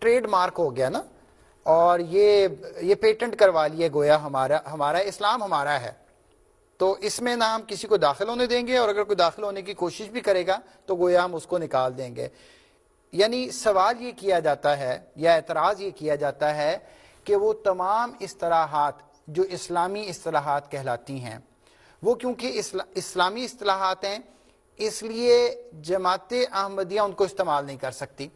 Trade mark ہو گیا نا, اور یہ پیٹنٹ کروا لیے گویا ہمارا اسلام ہمارا ہے, تو اس میں نہ ہم کسی کو داخل ہونے دیں گے, اور اگر کوئی داخل ہونے کی کوشش بھی کرے گا تو گویا ہم اس کو نکال دیں گے. یعنی سوال یہ کیا جاتا ہے یا اعتراض یہ کیا جاتا ہے کہ وہ تمام اصطلاحات جو اسلامی اصطلاحات کہلاتی ہیں, وہ کیونکہ اسلامی اصطلاحات ہیں اس لیے جماعت احمدیہ ان کو استعمال نہیں کر سکتی.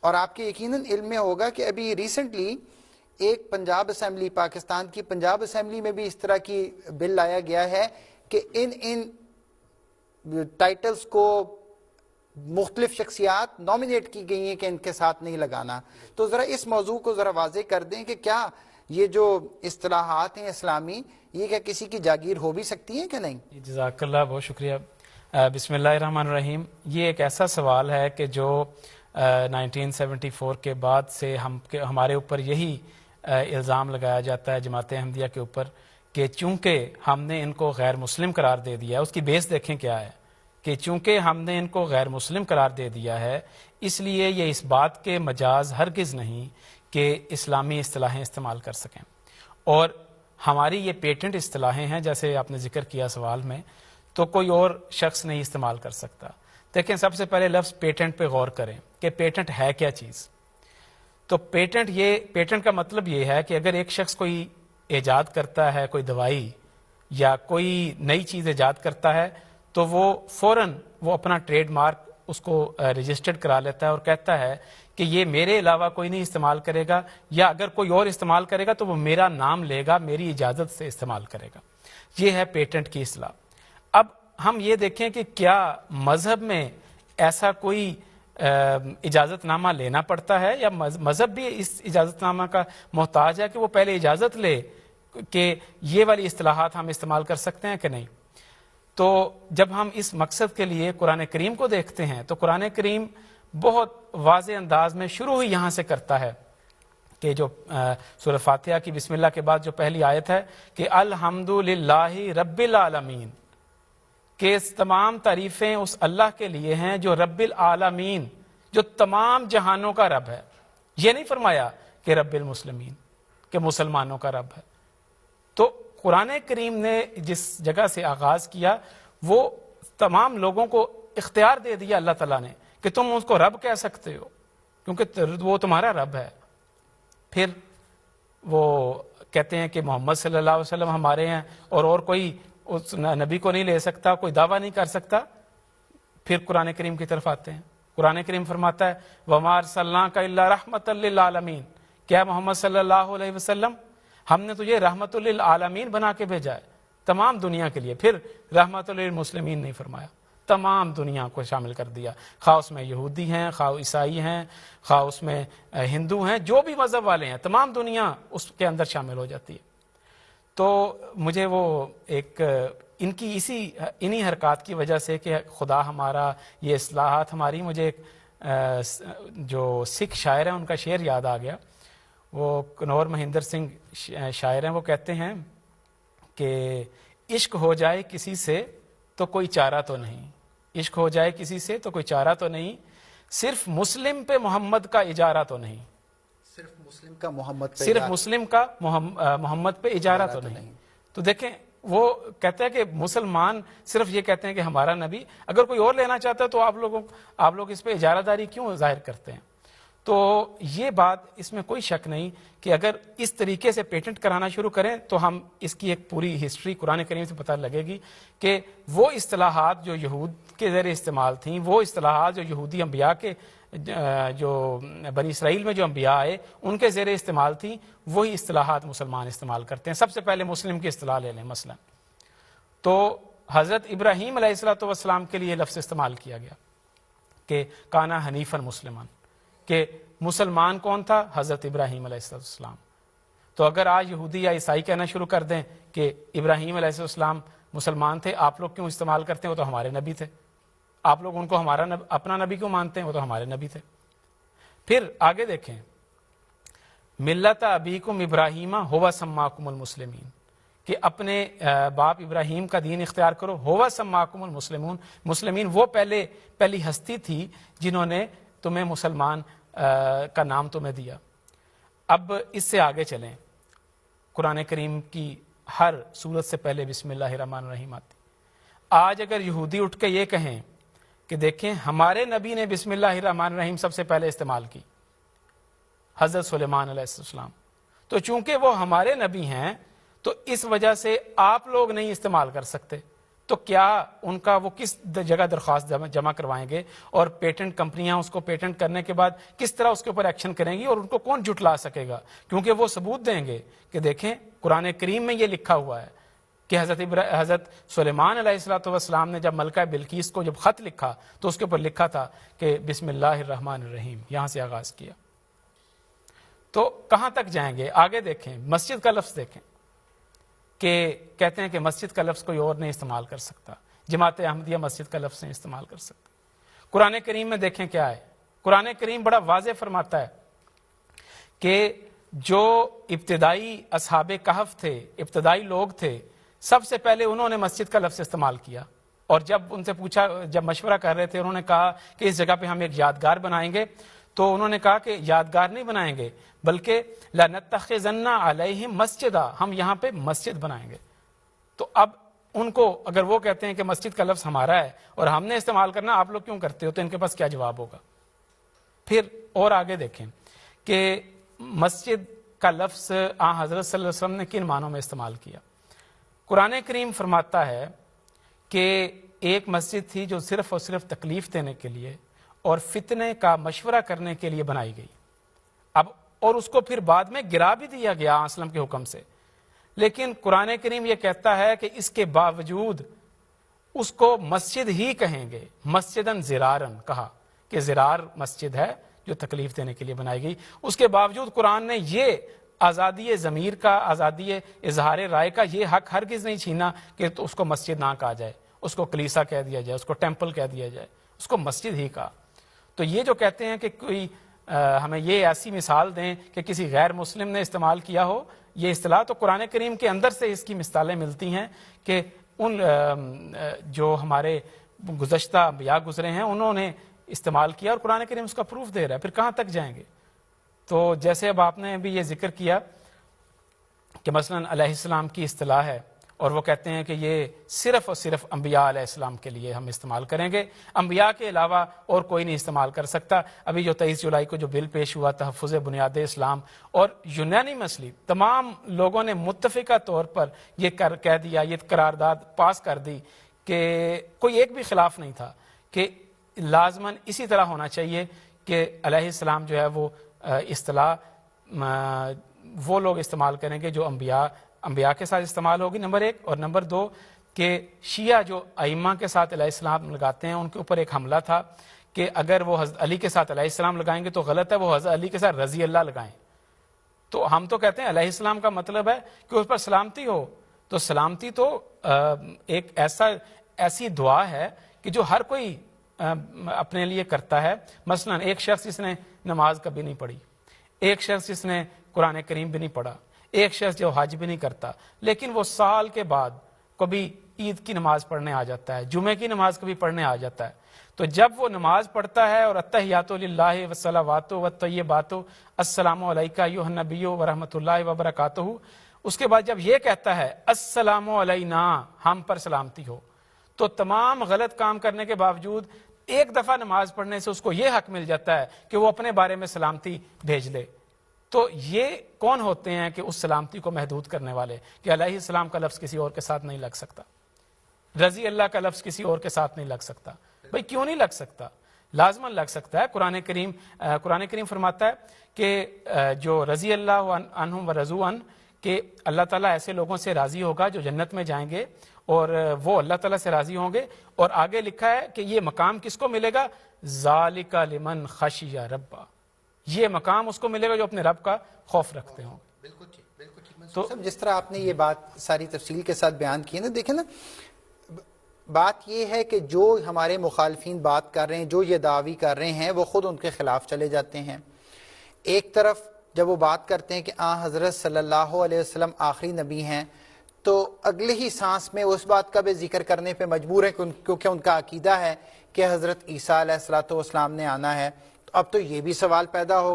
اور آپ کے یقیناً علم میں ہوگا کہ ابھی ریسنٹلی ایک پنجاب اسمبلی, پاکستان کی پنجاب اسمبلی میں بھی اس طرح کی بل لایا گیا ہے کہ ان ٹائٹلز کو مختلف شخصیات نامینیٹ کی گئی ہیں کہ ان کے ساتھ نہیں لگانا. تو ذرا اس موضوع کو ذرا واضح کر دیں کہ کیا یہ جو اصطلاحات ہیں اسلامی, یہ کیا کسی کی جاگیر ہو بھی سکتی ہیں کہ نہیں؟ جزاک اللہ, بہت شکریہ. بسم اللہ الرحمن الرحیم. یہ ایک ایسا سوال ہے کہ جو 1974 کے بعد سے ہمارے اوپر یہی الزام لگایا جاتا ہے جماعت احمدیہ کے اوپر کہ چونکہ ہم نے ان کو غیر مسلم قرار دے دیا ہے. اس کی بیس دیکھیں کیا ہے کہ چونکہ ہم نے ان کو غیر مسلم قرار دے دیا ہے اس لیے یہ اس بات کے مجاز ہرگز نہیں کہ اسلامی اصطلاحیں استعمال کر سکیں. اور ہماری یہ پیٹنٹ اصطلاحیں ہیں جیسے آپ نے ذکر کیا سوال میں, تو کوئی اور شخص نہیں استعمال کر سکتا. دیکھیں سب سے پہلے لفظ پیٹنٹ پہ غور کریں کہ پیٹنٹ ہے کیا چیز. تو پیٹنٹ کا مطلب یہ ہے کہ اگر ایک شخص کوئی ایجاد کرتا ہے, کوئی دوائی یا کوئی نئی چیز ایجاد کرتا ہے, تو وہ فوراً وہ اپنا ٹریڈ مارک اس کو رجسٹرڈ کرا لیتا ہے اور کہتا ہے کہ یہ میرے علاوہ کوئی نہیں استعمال کرے گا, یا اگر کوئی اور استعمال کرے گا تو وہ میرا نام لے گا, میری اجازت سے استعمال کرے گا. یہ ہے پیٹنٹ کی اصطلاح. اب ہم یہ دیکھیں کہ کیا مذہب میں ایسا کوئی اجازت نامہ لینا پڑتا ہے, یا مذہب بھی اس اجازت نامہ کا محتاج ہے کہ وہ پہلے اجازت لے کہ یہ والی اصطلاحات ہم استعمال کر سکتے ہیں کہ نہیں. تو جب ہم اس مقصد کے لیے قرآن کریم کو دیکھتے ہیں تو قرآن کریم بہت واضح انداز میں شروع ہی یہاں سے کرتا ہے کہ جو سورہ فاتحہ کی بسم اللہ کے بعد جو پہلی آیت ہے کہ الحمدللہ رب العالمین, کہ تمام تعریفیں اس اللہ کے لیے ہیں جو رب العالمین, جو تمام جہانوں کا رب ہے. یہ نہیں فرمایا کہ رب المسلمین, کہ مسلمانوں کا رب ہے. تو قرآن کریم نے جس جگہ سے آغاز کیا وہ تمام لوگوں کو اختیار دے دیا اللہ تعالیٰ نے کہ تم اس کو رب کہہ سکتے ہو کیونکہ وہ تمہارا رب ہے. پھر وہ کہتے ہیں کہ محمد صلی اللہ علیہ وسلم ہمارے ہیں اور کوئی اس نبی کو نہیں لے سکتا, کوئی دعویٰ نہیں کر سکتا. پھر قرآن کریم کی طرف آتے ہیں. قرآن کریم فرماتا ہے وَمَا أَرْسَلْنَاكَ إِلَّا رَحْمَةً لِّلْعَالَمِينَ, کیا محمد صلی اللہ علیہ وسلم ہم نے تجھے رحمت للعالمین بنا کے بھیجا ہے, تمام دنیا کے لیے. پھر رحمت للمسلمین نہیں فرمایا, تمام دنیا کو شامل کر دیا, خواہ اس میں یہودی ہیں, خواہ عیسائی ہیں, خواہ اس میں ہندو ہیں, جو بھی مذہب والے ہیں, تمام دنیا اس کے اندر شامل ہو جاتی ہے. تو مجھے وہ ایک ان کی انہی حرکات کی وجہ سے کہ خدا ہمارا, یہ اصلاحات ہماری, مجھے ایک جو سکھ شاعر ہیں ان کا شعر یاد آ گیا. وہ کنور مہندر سنگھ شاعر ہیں, وہ کہتے ہیں کہ عشق ہو جائے کسی سے تو کوئی چارہ تو نہیں, عشق ہو جائے کسی سے تو کوئی چارہ تو نہیں, صرف مسلم پہ محمد کا اجارہ تو نہیں, صرف مسلم کا محمد پہ اجارہ تو نہیں. تو دیکھیں وہ کہتے ہیں کہ مسلمان صرف یہ کہتے ہیں کہ ہمارا نبی, اگر کوئی اور لینا چاہتا ہے تو آپ لوگ اس پہ اجارہ داری کیوں ظاہر کرتے ہیں. تو یہ بات, اس میں کوئی شک نہیں کہ اگر اس طریقے سے پیٹنٹ کرانا شروع کریں تو ہم اس کی ایک پوری ہسٹری قرآن کریم سے پتہ لگے گی کہ وہ اصطلاحات جو یہود کے ذریعے استعمال تھیں, وہ اصطلاحات جو یہودی انبیاء کے جو بنی اسرائیل میں جو انبیاء آئے ان کے زیر استعمال تھیں, وہی اصطلاحات مسلمان استعمال کرتے ہیں. سب سے پہلے مسلم کی اصطلاح لے لیں. مثلا تو حضرت ابراہیم علیہ السلام کے لیے لفظ استعمال کیا گیا کہ کانا حنیفاً مسلمان, کہ مسلمان کون تھا؟ حضرت ابراہیم علیہ السلام. تو اگر آج یہودی یا عیسائی کہنا شروع کر دیں کہ ابراہیم علیہ السلام مسلمان تھے, آپ لوگ کیوں استعمال کرتے ہیں, وہ تو ہمارے نبی تھے, آپ لوگ ان کو اپنا نبی کیوں مانتے ہیں, وہ تو ہمارے نبی تھے. پھر آگے دیکھیں ملت ابیکم ابراہیم ہوا سماکم المسلمین, کہ اپنے باپ ابراہیم کا دین اختیار کرو. ہوا سماکم المسلمون, مسلمین وہ پہلی ہستی تھی جنہوں نے تمہیں مسلمان کا نام تمہیں دیا. اب اس سے آگے چلیں. قرآن کریم کی ہر سورت سے پہلے بسم اللہ الرحمن الرحیم آتی. آج اگر یہودی اٹھ کے یہ کہیں کہ دیکھیں ہمارے نبی نے بسم اللہ الرحمن الرحیم سب سے پہلے استعمال کی، حضرت سلیمان علیہ السلام، تو چونکہ وہ ہمارے نبی ہیں تو اس وجہ سے آپ لوگ نہیں استعمال کر سکتے، تو کیا ان کا وہ کس جگہ درخواست جمع کروائیں گے، اور پیٹنٹ کمپنیاں اس کو پیٹنٹ کرنے کے بعد کس طرح اس کے اوپر ایکشن کریں گی، اور ان کو کون جھٹلا سکے گا؟ کیونکہ وہ ثبوت دیں گے کہ دیکھیں قرآن کریم میں یہ لکھا ہوا ہے کہ حضرت سلیمان علیہ السلام نے جب ملکہ بلقیس کو جب خط لکھا تو اس کے اوپر لکھا تھا کہ بسم اللہ الرحمن الرحیم، یہاں سے آغاز کیا. تو کہاں تک جائیں گے؟ آگے دیکھیں، مسجد کا لفظ دیکھیں کہ کہتے ہیں کہ مسجد کا لفظ کوئی اور نہیں استعمال کر سکتا، جماعت احمدیہ مسجد کا لفظ نہیں استعمال کر سکتا. قرآن کریم میں دیکھیں کیا ہے، قرآن کریم بڑا واضح فرماتا ہے کہ جو ابتدائی اصحاب کہف تھے، ابتدائی لوگ تھے، سب سے پہلے انہوں نے مسجد کا لفظ استعمال کیا. اور جب ان سے پوچھا، جب مشورہ کر رہے تھے، انہوں نے کہا کہ اس جگہ پہ ہم ایک یادگار بنائیں گے، تو انہوں نے کہا کہ یادگار نہیں بنائیں گے بلکہ لَنَتَّخِذَنَّ عَلَيْهِمْ مَسْجِدًا، ہم یہاں پہ مسجد بنائیں گے. تو اب ان کو اگر وہ کہتے ہیں کہ مسجد کا لفظ ہمارا ہے اور ہم نے استعمال کرنا، آپ لوگ کیوں کرتے ہو، تو ان کے پاس کیا جواب ہوگا؟ پھر اور آگے دیکھیں کہ مسجد کا لفظ حضرت صلی اللہ علیہ وسلم نے کن معنوں میں استعمال کیا. قرآن کریم فرماتا ہے کہ ایک مسجد تھی جو صرف اور صرف تکلیف دینے کے لیے اور فتنے کا مشورہ کرنے کے لیے بنائی گئی. اب اور اس کو پھر بعد میں گرا بھی دیا گیا اسلم کے حکم سے. لیکن قرآن کریم یہ کہتا ہے کہ اس کے باوجود اس کو مسجد ہی کہیں گے، مسجدن زرارن کہا کہ زرار مسجد ہے جو تکلیف دینے کے لیے بنائی گئی. اس کے باوجود قرآن نے یہ آزادی ضمیر کا، آزادی اظہار رائے کا یہ حق ہرگز نہیں چھینا کہ تو اس کو مسجد نہ کہا جائے، اس کو کلیسا کہہ دیا جائے، اس کو ٹیمپل کہہ دیا جائے، اس کو مسجد ہی کہا. تو یہ جو کہتے ہیں کہ کوئی ہمیں یہ ایسی مثال دیں کہ کسی غیر مسلم نے استعمال کیا ہو یہ اصطلاح، تو قرآن کریم کے اندر سے اس کی مثالیں ملتی ہیں کہ ان جو ہمارے گزشتہ انبیاء گزرے ہیں انہوں نے استعمال کیا، اور قرآن کریم اس کا پروف دے رہا ہے. پھر کہاں تک جائیں گے؟ تو جیسے اب آپ نے بھی یہ ذکر کیا کہ مثلا علیہ السلام کی اصطلاح ہے اور وہ کہتے ہیں کہ یہ صرف اور صرف انبیاء علیہ السلام کے لیے ہم استعمال کریں گے، انبیاء کے علاوہ اور کوئی نہیں استعمال کر سکتا. ابھی جو 23 جولائی کو جو بل پیش ہوا تحفظ بنیاد اسلام، اور یونانیمسلی تمام لوگوں نے متفقہ طور پر یہ کہہ دیا، یہ قرارداد پاس کر دی کہ کوئی ایک بھی خلاف نہیں تھا کہ لازماً اسی طرح ہونا چاہیے کہ علیہ السلام جو ہے وہ اصطلاح وہ لوگ استعمال کریں گے جو انبیاء کے ساتھ استعمال ہوگی، نمبر ایک. اور نمبر دو کہ شیعہ جو ائمہ کے ساتھ علیہ السلام لگاتے ہیں ان کے اوپر ایک حملہ تھا کہ اگر وہ حضرت علی کے ساتھ علیہ السلام لگائیں گے تو غلط ہے، وہ حضرت علی کے ساتھ رضی اللہ لگائیں. تو ہم تو کہتے ہیں علیہ السلام کا مطلب ہے کہ اس پر سلامتی ہو. تو سلامتی تو ایک ایسی دعا ہے کہ جو ہر کوئی اپنے لیے کرتا ہے. مثلا ایک شخص جس نے نماز کبھی نہیں پڑھی، ایک شخص جس نے قرآن کریم بھی نہیں پڑھا، ایک شخص جو حج بھی نہیں کرتا، لیکن وہ سال کے بعد کبھی عید کی نماز پڑھنے آ جاتا ہے، جمعے کی نماز کبھی پڑھنے آ جاتا ہے. تو جب وہ نماز پڑھتا ہے اور التحیات للہ والصلوات والطیبات السلام علیکہ ایھا النبی ورحمۃ اللہ وبرکاتہ، اس کے بعد جب یہ کہتا ہے السلام علینا، ہم پر سلامتی ہو، تو تمام غلط کام کرنے کے باوجود ایک دفعہ نماز پڑھنے سے اس کو یہ حق مل جاتا ہے کہ وہ اپنے بارے میں سلامتی بھیج لے. تو یہ کون ہوتے ہیں کہ اس سلامتی کو محدود کرنے والے، کہ علیہ السلام کا لفظ کسی اور کے ساتھ نہیں لگ سکتا، رضی اللہ کا لفظ کسی اور کے ساتھ نہیں لگ سکتا. بھئی کیوں نہیں لگ سکتا؟ لازماً لگ سکتا ہے. قرآن کریم فرماتا ہے کہ جو رضی اللہ عنہم ورضوا عنہ، کہ اللہ تعالیٰ ایسے لوگوں سے راضی ہوگا جو جنت میں جائیں گے اور وہ اللہ تعالیٰ سے راضی ہوں گے. اور آگے لکھا ہے کہ یہ مقام کس کو ملے گا؟ ذالک لمن خشی ربا، یہ مقام اس کو ملے گا جو اپنے رب کا خوف رکھتے ہوں. بالکل ٹھیک، بالکل ٹھیک. تو جس طرح آپ نے یہ بات ساری تفصیل کے ساتھ بیان کی ہے نا، دیکھیں نا، بات یہ ہے کہ جو ہمارے مخالفین بات کر رہے ہیں، جو یہ دعوی کر رہے ہیں، وہ خود ان کے خلاف چلے جاتے ہیں. ایک طرف جب وہ بات کرتے ہیں کہ حضرت صلی اللہ علیہ وسلم آخری نبی ہیں، تو اگلے ہی سانس میں اس بات کا بھی ذکر کرنے پہ مجبور ہے کیونکہ ان کا عقیدہ ہے کہ حضرت عیسیٰ علیہ الصلوۃ والسلام نے آنا ہے. اب تو یہ بھی سوال پیدا ہو